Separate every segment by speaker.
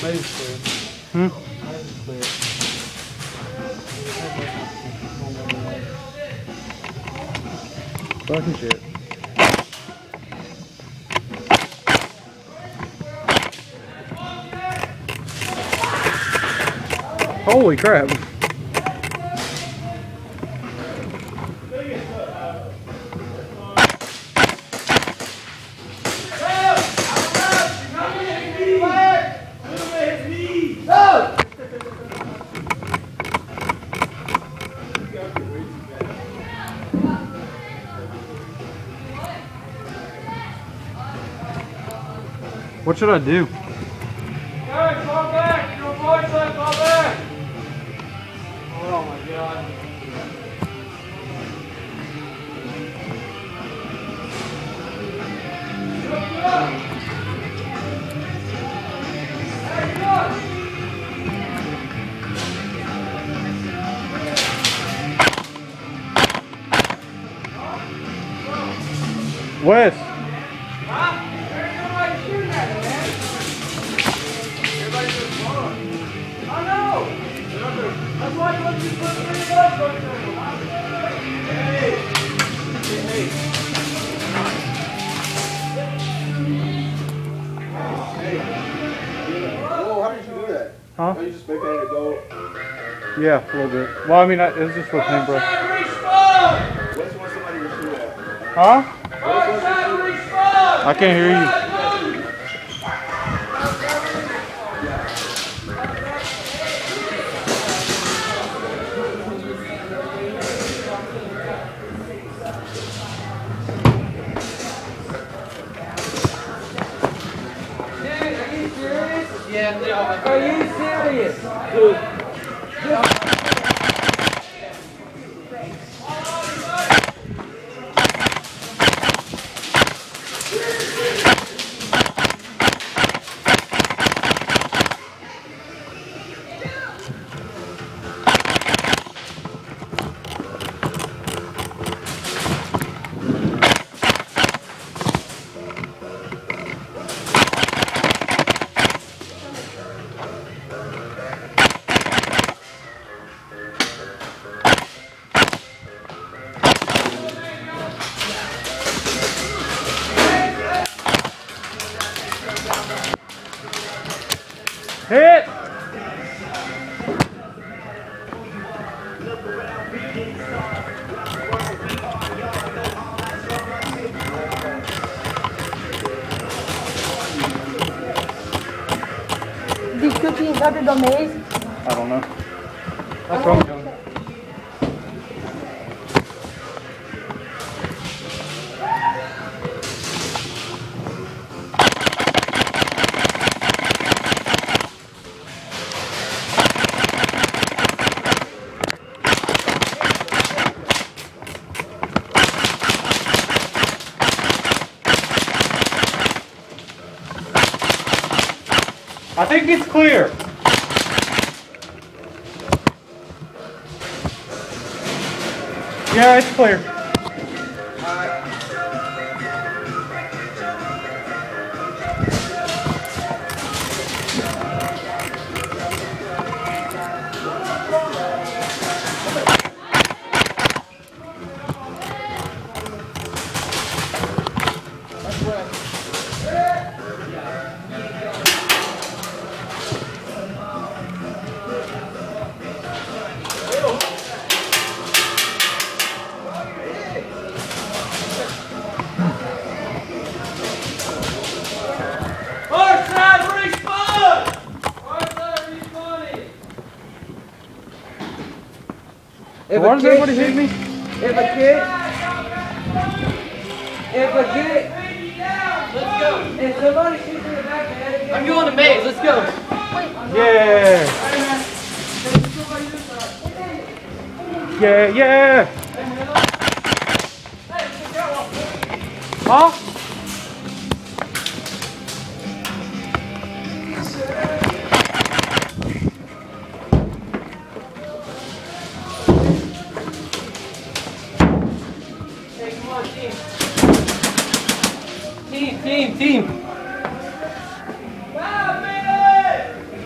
Speaker 1: Maybe it's clear.
Speaker 2: Hmm?
Speaker 1: Maybe it's clear.
Speaker 2: Fucking shit. Holy crap. What should I do?
Speaker 1: Guys, fall back! Your boys say fall back! Oh my god.
Speaker 2: Wes.
Speaker 1: That's why you want to put 3 bucks on there. Hey! Hey!
Speaker 3: Whoa, how did you do that?
Speaker 2: Huh?
Speaker 3: Are you just making it go?
Speaker 2: Yeah, a little bit. Well, I mean, it's just with paintbrush.
Speaker 3: What's when somebody will shoot at?
Speaker 2: Huh? I can't hear you.
Speaker 1: Yeah, are you serious?
Speaker 2: Hit!
Speaker 4: These cookies under the maze?
Speaker 2: I don't know. That's what I'm doing. I think it's clear. Yeah, it's clear. Why does everybody hate me?
Speaker 1: If a kid, let's go. If somebody shoots in the back of the head, I'm going to maze. Let's go.
Speaker 2: Yeah. Yeah, yeah. Huh?
Speaker 1: Team. 5 minutes!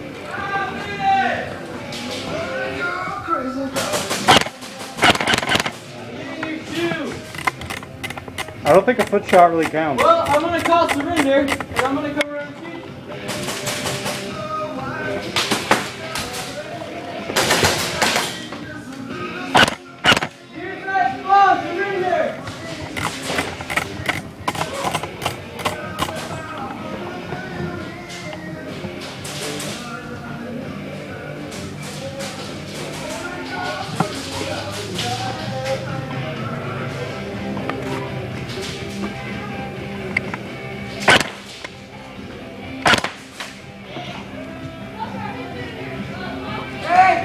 Speaker 2: don't think a foot shot really counts.
Speaker 1: Well, I'm gonna call surrender, and I'm gonna come around and shoot you. Here's that ball, surrender!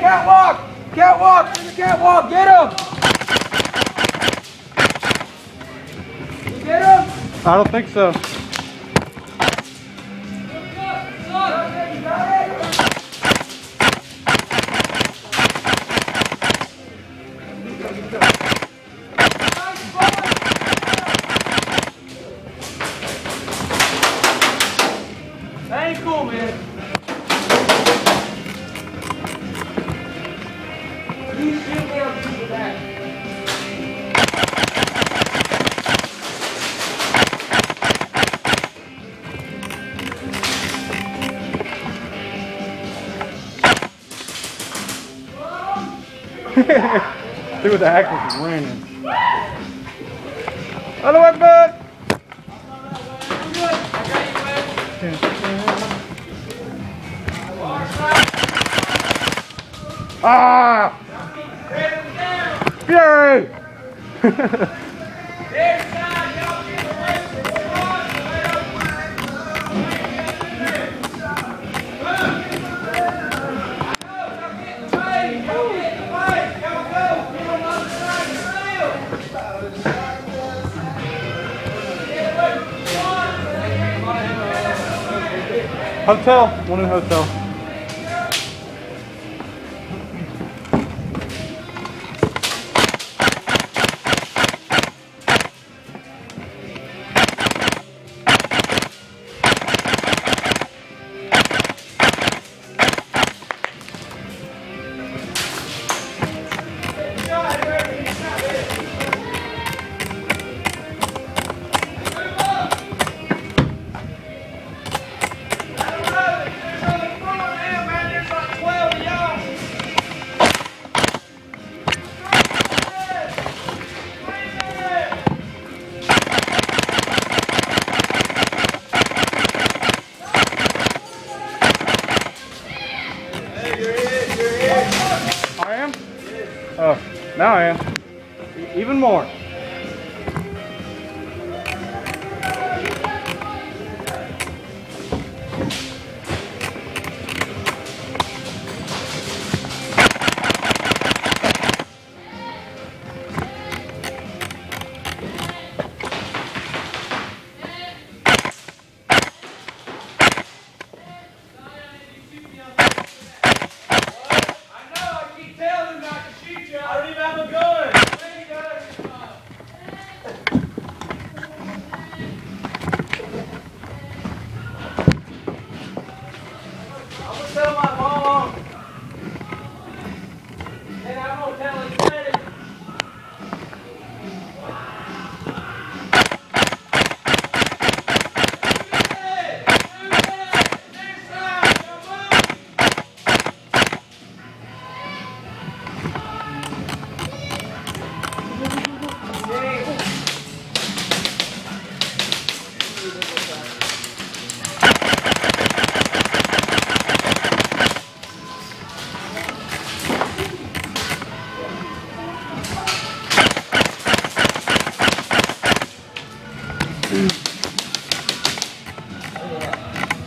Speaker 1: Catwalk! Catwalk! To the catwalk! Get him! You get him?
Speaker 2: I don't think so.
Speaker 1: That ain't cool, man. You should be able to do that.
Speaker 2: See what the heck was raining. Other way, bud.
Speaker 1: I'm good. I got you, man.
Speaker 2: Ah! Yay! Hotel, one in hotel. I am? Oh, now I am. Even more.
Speaker 1: Tell my mom. And I'm gonna tell his daddy.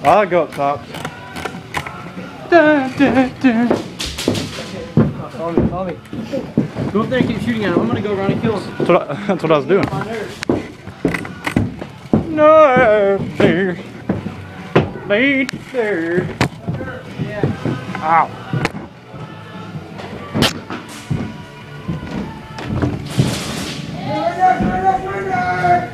Speaker 2: I'll go up top. Dun, dun, dun.
Speaker 1: Follow me, follow me. Go up there and keep shooting at him. I'm gonna go around and kill him.
Speaker 2: That's what I was doing.
Speaker 1: My nerves.
Speaker 2: No, there. Lead there.
Speaker 1: Yeah.
Speaker 2: Ow.
Speaker 1: Surrender, surrender, surrender!